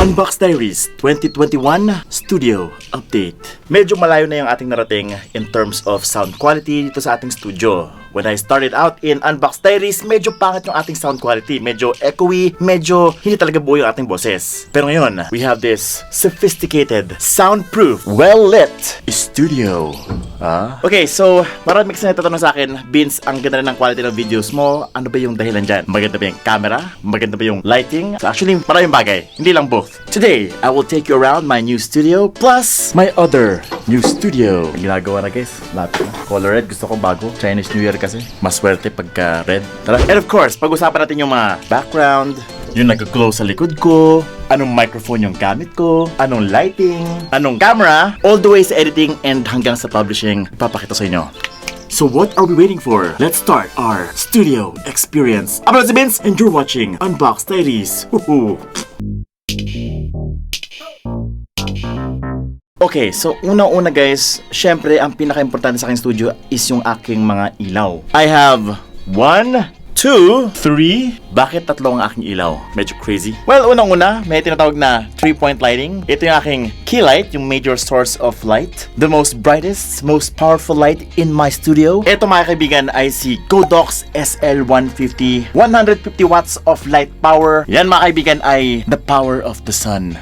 Unbox Diaries 2021 Studio Update. Medyo malayo na yung ating narating in terms of sound quality dito sa ating studio. When I started out in Unbox Diaries, medyo pangit yung ating sound quality. Medyo echoey, medyo hindi talaga buo yung ating boses. Pero ngayon, we have this sophisticated, soundproof, well-lit studio. Okay, so marami kasi nagtatanong sa akin, Vince, ang ganda na ng quality ng videos mo. Ano ba yung dahilan dyan? Maganda ba yung camera? Maganda ba yung lighting? So actually, maraming bagay. Hindi lang both. Today, I will take you around my new studio plus my other new studio. Ginagawa na guys. Lapit na. Color red. Gusto ko bago. Chinese New Year kasi. Maswerte pagka red. Tara. And of course, pag-usapan natin yung mga background, yung nag-glow sa likod ko, anong microphone yung gamit ko, anong lighting, anong camera, all the way sa editing and hanggang sa publishing, ipapakita sa inyo. So what are we waiting for? Let's start our studio experience. I'm Rosie Vince and you're watching Unbox Diaries. Woohoo! Okay, so unang-una guys, syempre ang pinaka-importante sa aking studio is yung aking mga ilaw. I have 1, 2, 3. Bakit tatlo ang aking ilaw? Medyo crazy. Well, unang-una, may tinatawag na 3-point lighting. Ito yung aking key light, yung major source of light. The most brightest, most powerful light in my studio. Ito mga kaibigan ay si Godox SL150. 150 watts of light power. Yan mga kaibigan ay the power of the sun.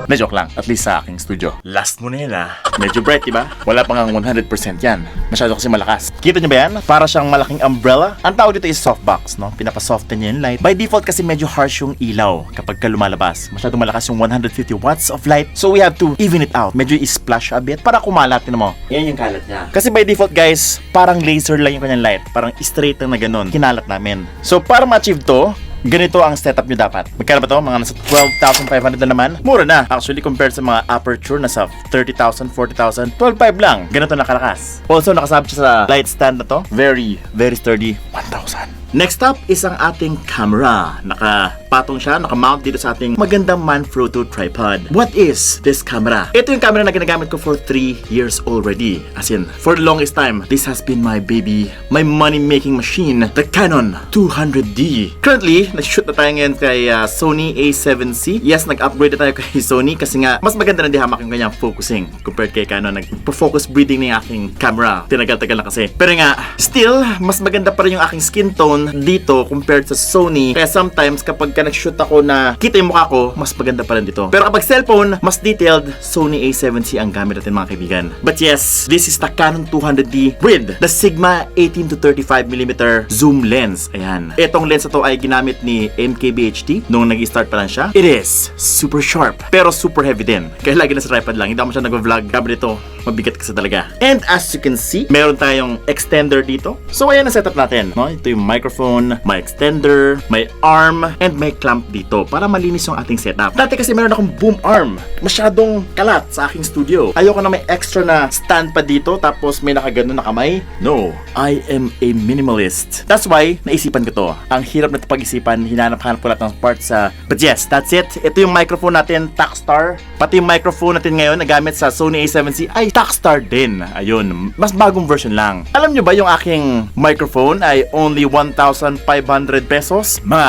Na joke lang, at least sa aking studio. Last mo na yun Medyo bright, diba? Wala pang 100% yan. Masyado kasi malakas. Kita nyo ba yan? Para siyang malaking umbrella. Ang tawag dito is softbox, no? Pinapasoften niya yung light. By default kasi medyo harsh yung ilaw kapag ka lumalabas. Masyado malakas yung 150 watts of light. So we have to even it out. Medyo i-splash a bit para kumalat, tinan mo. Yan yung kalat niya. Kasi by default guys, parang laser lang yung kanyang light. Parang straight lang na ganun. Kinalat namin. So para ma-achieve to, ganito ang setup nyo dapat. Magkano ba to? Mga nasa 12,500 na naman. Mura na. Actually, compared sa mga aperture, nasa 30,000, 40,000. 12,500 lang. Ganito nakalakas. Also, nakasabit siya sa light stand na to. Very, very sturdy. 1,000. Next up is ang ating camera. Nakapatong siya, nakamount dito sa ating magandang Manfrotto tripod. What is this camera? Ito yung camera na ginagamit ko for 3 years already. As in, for the longest time, this has been my baby, my money-making machine, the Canon 200D. Currently, nag-shoot na tayo ngayon kay Sony A7C. Yes, nag-upgrade na tayo kay Sony kasi nga, mas maganda na dihamak yung kanyang focusing compared kay Canon. Nag-focus breathing na yung aking camera. Tinagal-tagal na kasi. Pero nga, still, mas maganda pa rin yung aking skin tone dito compared sa Sony. Kaya sometimes kapag nag-shoot ako na kita yung mukha ko, mas maganda pa rin dito. Pero kapag cellphone, mas detailed, Sony A7C ang gamit natin mga kaibigan. But yes, this is the Canon 200D with the Sigma 18 to 35mm zoom lens. Ayan. Itong lens na to ay ginamit ni MKBHD nung nag-start pa lang siya. It is super sharp, pero super heavy din. Kaya lagi na sa tripod lang. Hindi ako siya nag-vlog. Gabi dito, mabigat kasi talaga. And as you can see, meron tayong extender dito. So ayan ang setup natin. No? Ito yung microphone, may extender, may arm, and may clamp dito para malinis yung ating setup. Dati kasi meron akong boom arm. Masyadong kalat sa aking studio. Ayoko na may extra na stand pa dito tapos may nakagano na kamay. No, I am a minimalist. That's why, naisipan ko to. Ang hirap na ito pag-isipan, hinanap-hanap ko lahat ng parts sa... But yes, that's it. Ito yung microphone natin, Takstar. Pati yung microphone natin ngayon na gamit sa Sony A7C ay Takstar din. Ayun, mas bagong version lang. Alam nyo ba yung aking microphone ay only 1,500 pesos? Mga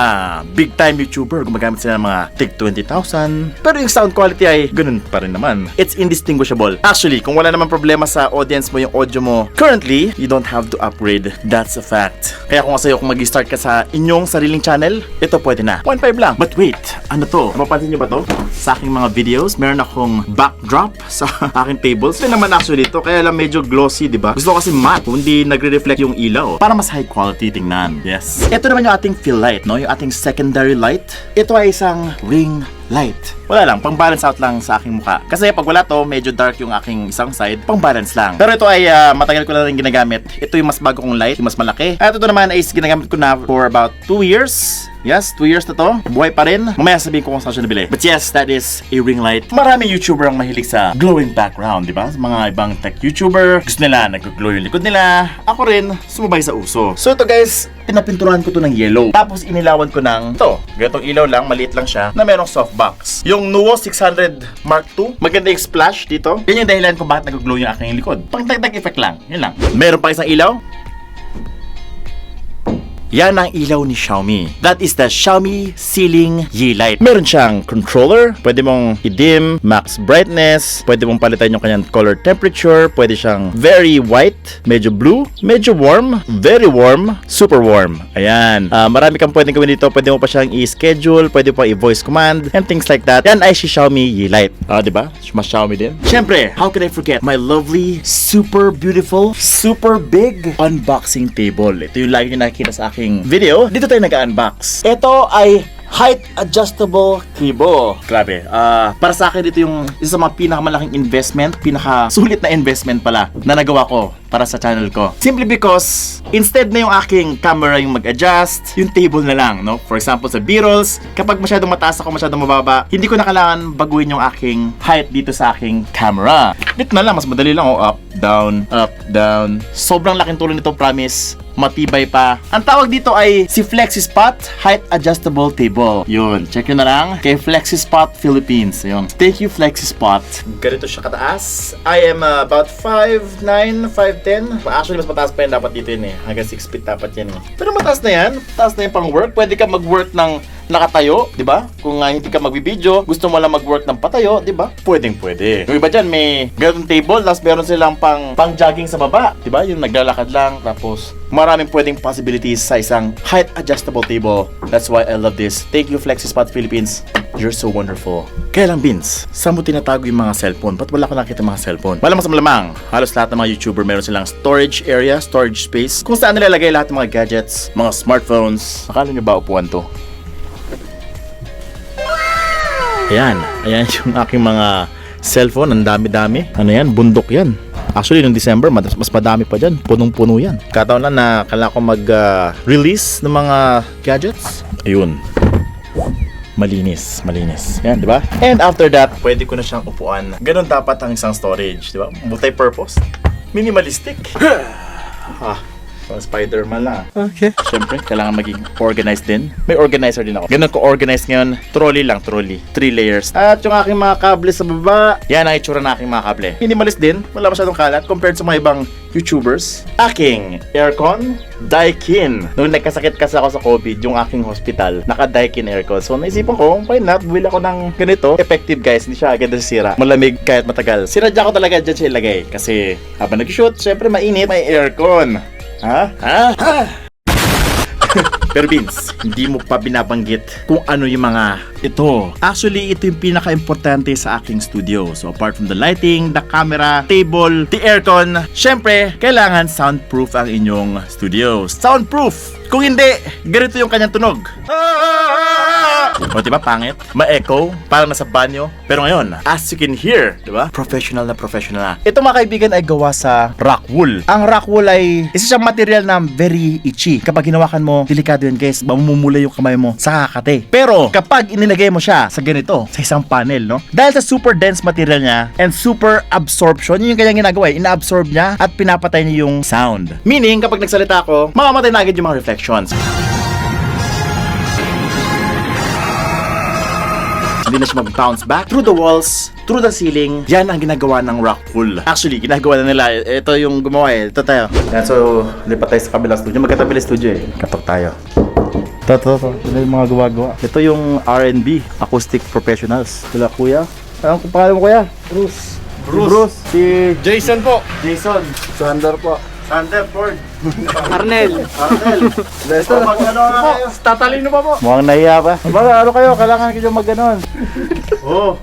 big time YouTuber, gumagamit sila ng mga tig 20,000. Pero yung sound quality ay ganun pa rin naman. It's indistinguishable. Actually, kung wala naman problema sa audience mo yung audio mo, currently, you don't have to upgrade. That's a fact. Kaya kung sa'yo, kung mag-start ka sa inyong sariling channel, ito pwede na. 1.5 lang. But wait, ano to? Mapapansin nyo ba to? Sa aking mga videos, meron akong backdrop sa aking tables. Ito naman actually ito, kaya lang medyo glossy, diba? Gusto ko kasi matte, hindi nagre-reflect yung ilaw. Para mas high quality tingnan. Yes. Ito naman yung ating fill light, no? Yung ating secondary light. Ito ay isang ring light. Wala lang, pang balance out lang sa aking mukha. Kasi pag wala to, medyo dark yung aking isang side, pang balance lang. Pero ito ay matagal ko na rin ginagamit. Ito yung mas bago kong light, yung mas malaki. At ito naman ay ginagamit ko na for about 2 years. Yes, 2 years na to. Buhay pa rin. Mamaya sabihin ko kung saan siya nabili. But yes, that is a ring light. Maraming YouTuber ang mahilig sa glowing background, di ba? Mga ibang tech YouTuber, gusto nila nag-glow yung likod nila. Ako rin, sumabay sa uso. So ito guys, pinapinturan ko to ng yellow. Tapos inilawan ko ng ito. Ganitong ilaw lang, maliit lang siya, na merong softbox. Yung Nuo 600 Mark II, maganda yung splash dito. Yan yung dahilan kung bakit nag-glow yung aking likod. Pang dagdag effect lang, yun lang. Meron pa isang ilaw. Yan ang ilaw ni Xiaomi. That is the Xiaomi Ceiling Yeelight. Meron siyang controller, pwede mong i-dim, max brightness, pwede mong palitan yung kanyang color temperature, pwede siyang very white, medyo blue, medyo warm, very warm, super warm. Ayan. Marami kang pwedeng gawin dito. Pwede mo pa siyang i-schedule, pwede pa i-voice command, and things like that. Yan ay si Xiaomi Yeelight. Diba? Mas Xiaomi din. Siyempre, how can I forget my lovely, super beautiful, super big unboxing table. Ito yung lagi nyo nakikita sa aking video. Dito tayo nag-unbox. Ito ay height adjustable table. Grabe. Para sa akin, ito yung isa sa mga pinakamalaking investment, pinakasulit na investment pala na nagawa ko para sa channel ko. Simply because, instead na yung aking camera yung mag-adjust, yung table na lang, no? For example, sa B-rolls, kapag masyadong mataas ako, masyadong mababa, hindi ko na kailangan baguhin yung aking height dito sa aking camera. Dito na lang, mas madali lang. Up, down, up, down. Sobrang laking tulong nito, promise. Matibay pa. Ang tawag dito ay si FlexiSpot Height Adjustable Table. Yun, check nyo na lang kay FlexiSpot Philippines. Yun. Thank you, FlexiSpot. Ganito siya kataas. I am about 5'9", 5'10". Actually, mas mataas pa yun dapat dito yun eh. Hanggang 6 feet dapat yan eh. Pero mataas na yan. Mataas na yan pang work. Pwede ka mag-work ng nakatayo, di ba? Kung hindi ka magbibideo, gusto mo lang mag-work ng patayo, di ba? Pwede. Yung iba dyan, may ganitong table, tapos meron silang pang jogging sa baba, di ba? Yung naglalakad lang, tapos maraming pwedeng possibilities sa isang height adjustable table. That's why I love this. Thank you, FlexiSpot Philippines. You're so wonderful. Kaya lang, Vince, saan mo tinatago yung mga cellphone? Ba't wala ko nakita mga cellphone? Malamang, halos lahat ng mga YouTuber meron silang storage area, storage space, kung saan nilalagay lahat ng mga gadgets, mga smartphones. Akala nyo ba upuan to? Ayan yung aking mga cellphone, ang dami-dami. Ano yan? Bundok yan. Actually, noong December, mas madami pa dyan. Punong-puno yan. Kataon lang na kailangan ko mag-release ng mga gadgets. Ayun. Malinis. Yan, di ba? And after that, pwede ko na siyang upuan. Ganon dapat ang isang storage, di ba? Multi-purpose. Minimalistic. Spider-Man lang. Okay. Siyempre, kailangan maging organized din. May organizer din ako. Ganun ko organized ngayon. Trolley. 3 layers. At yung aking mga kable sa baba, yan ang itsura ng aking mga kable. Minimalist din. Wala masyadong kalat compared sa mga ibang YouTubers. Aking aircon, Daikin. Noong nagkasakit kasi ako sa COVID, yung aking hospital, naka-Daikin aircon. So, naisipan ko, why not? Bili ako ng ganito. Effective, guys. Hindi siya agad nasisira. Malamig kahit matagal. Sinadya ko talaga dyan siya ilagay. Kasi habang nag-shoot, syempre mainit, may aircon. Pero Vince, hindi mo pa binabanggit kung ano yung mga ito. Actually, ito yung pinaka-importante sa aking studio. So, apart from the lighting, the camera, table, the aircon, syempre, kailangan soundproof ang inyong studio. Soundproof! Kung hindi, ganito yung kanyang tunog. O, diba, pangit? Ma-echo, parang nasa banyo. Pero ngayon, as you can hear, diba? Professional na. Ito mga kaibigan ay gawa sa rock wool. Ang rock wool ay isa siyang material na very itchy. Kapag hinawakan mo, delikado yan guys, mamumula yung kamay mo sa kakate. Pero, kapag inilagay mo siya sa ganito, sa isang panel, no? Dahil sa super dense material niya and super absorption, yun yung kanyang ginagawa, ina-absorb niya at pinapatay niya yung sound. Meaning, kapag nagsalita ako, mamamatay na agad yung mga reflections. Hindi na siya mag-bounce back through the walls, through the ceiling. Yan ang ginagawa ng rock wool. Actually, ginagawa na nila. Ito yung gumawa eh. Ito tayo. Yan, so, lipat tayo sa kabilang studio. Magkatabi studio eh. Katok tayo. Ito yung mga gawa-gawa. Ito yung R&B, Acoustic Professionals. Sila kuya. Anong pangalan mo kuya? Bruce. Si Jason po. Jason. Sander po. Sander Ford. Arnel. Ito, mag-ano na kayo. Tatalino pa po. Mukhang nahiya pa. Baga, ano kayo? Kailangan kayo mag-ganon. Oo.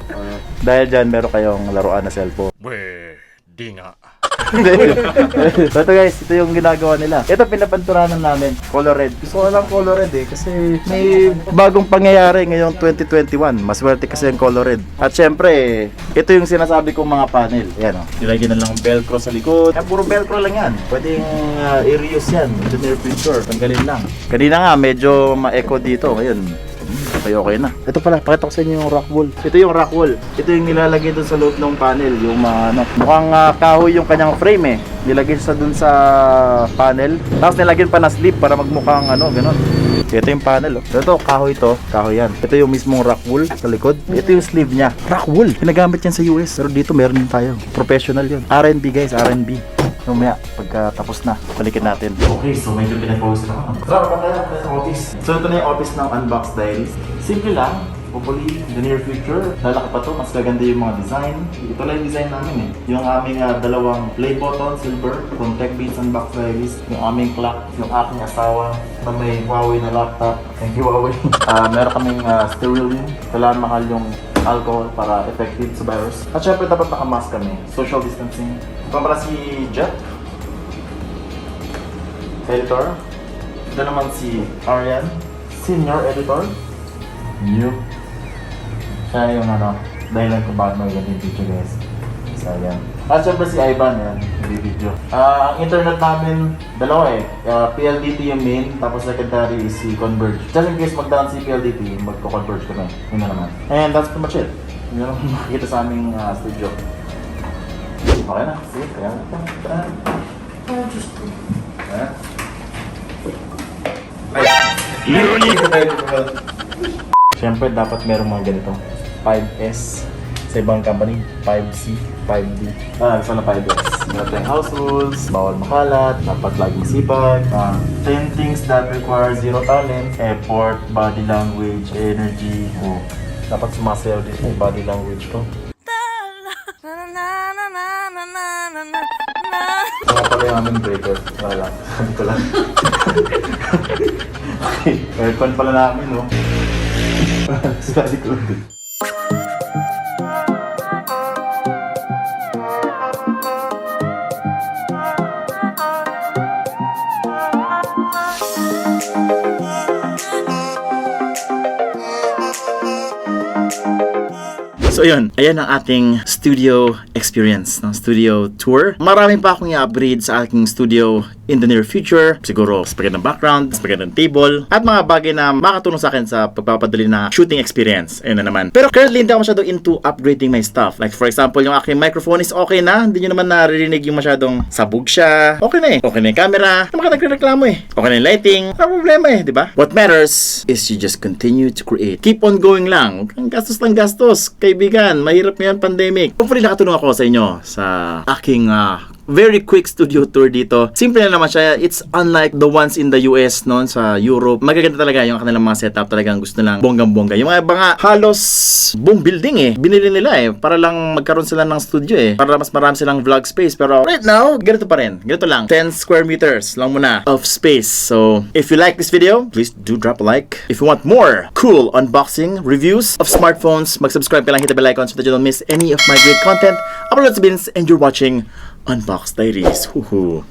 Dahil dyan, meron kayong laruan na cellphone. Di nga. So ito guys, ito yung ginagawa nila. Ito pinapanturanan namin, color red. Gusto ko lang color red eh, kasi may bagong pangyayari ngayong 2021. Maswerte kasi yung color red. At syempre, ito yung sinasabi kong mga panel. Ayan o, nilagyan na lang velcro sa likod. Puro velcro lang yan. Pwedeng i-reuse yan in the near future. Tanggalin lang. Kanina nga, medyo ma-echo dito. Ngayon, okay na. Ito pala, pakita ko sa inyo yung rock wool. Ito yung rock wool. Ito yung nilalagay dun sa loob ng panel. Yung mukhang kahoy yung kanyang frame eh. Nilagay sa dun sa panel. Tapos nilagyan pa na sleeve para magmukhang ganon. Ito yung panel. Ito, kahoy to. Kahoy yan. Ito yung mismong rock wool sa likod. Ito yung sleeve niya. Rock wool. Ginagamit yan sa US. Pero dito meron din tayo. Professional yun. R&B guys, R&B. Mamaya, pagka tapos na, balikin natin. Okay, so medyo pinag-pause na ako. Sarap ba kaya sa office? So ito na yung office ng Unbox Diaries. Simple lang. Hopefully, in the near future, lalaki pa to, mas gaganda yung mga design. Ito lang yung design namin eh. Yung aming dalawang play button, silver, from TechBeats Unbox Diaries. Yung aming clock, yung aking asawa na may Huawei na laptop. Thank you, Huawei. Meron kaming sterillium. Kailangan mahal yung alcohol para effective sa virus. At syempre dapat naka-mask kami. Social distancing. Ito pala si Jet. Editor. Ito naman si Arian. Senior Editor. New. Siya yung dahilan kung bakit magiging yung video guys. So yan. At syempre si Ivan yan. Video. Ang internet namin, dalawa eh. PLDT yung main, tapos secondary is si Converge. Just in case magdaan si PLDT, magko-converge kami. Yun na naman. And that's pretty much it. Yun ang makikita sa aming studio. Okay na. Sige, kaya na. Siyempre, dapat merong mga ganito. 5S sa ibang company, 5C, 5D. Gusto na 5S. Meron tayong house rules, bawal makalat, dapat laging sipag, 10 things that require zero talent, effort, body language, energy. Dapat sumasayaw din yung body language ko. Mga pala yung aming breaker. Wala, sabi ko lang. Okay, aircon pala namin, no? Sabi ko din. So yun, ayan ang ating studio experience, no? Studio tour. Marami pa akong i-upgrade sa aking studio in the near future. Siguro, mas magandang background, mas magandang table, at mga bagay na makatulong sa akin sa pagpapadali na shooting experience. Ayun na naman. Pero currently, hindi ako masyado into upgrading my stuff. Like for example, yung aking microphone is okay na. Hindi nyo naman naririnig yung masyadong sabog siya. Okay na eh. Okay na yung camera. Naman ka nagreklamo eh. Okay na yung lighting. Wala problema eh, di ba? What matters is you just continue to create. Keep on going lang. Huwag kang gastos lang gastos. Kaibigan, mahirap ngayon pandemic. Hopefully nakatulong ako sa inyo sa aking very quick studio tour dito. Simple na naman siya. It's unlike the ones in the US, no, sa Europe. Magaganda talaga yung kanilang mga setup. Talagang gusto nilang bonggang-bongga. Yung mga nga halos buong building eh. Binili nila eh. Para lang magkaroon sila ng studio eh. Para mas marami silang vlog space. Pero right now, ganito pa rin. Ganito lang. 10 square meters lang muna of space. So, if you like this video, please do drop a like. If you want more cool unboxing reviews of smartphones, mag-subscribe ka lang, hit the bell icon so that you don't miss any of my great content. I'm Lods Bins and you're watching Unbox Diaries. Woohoo!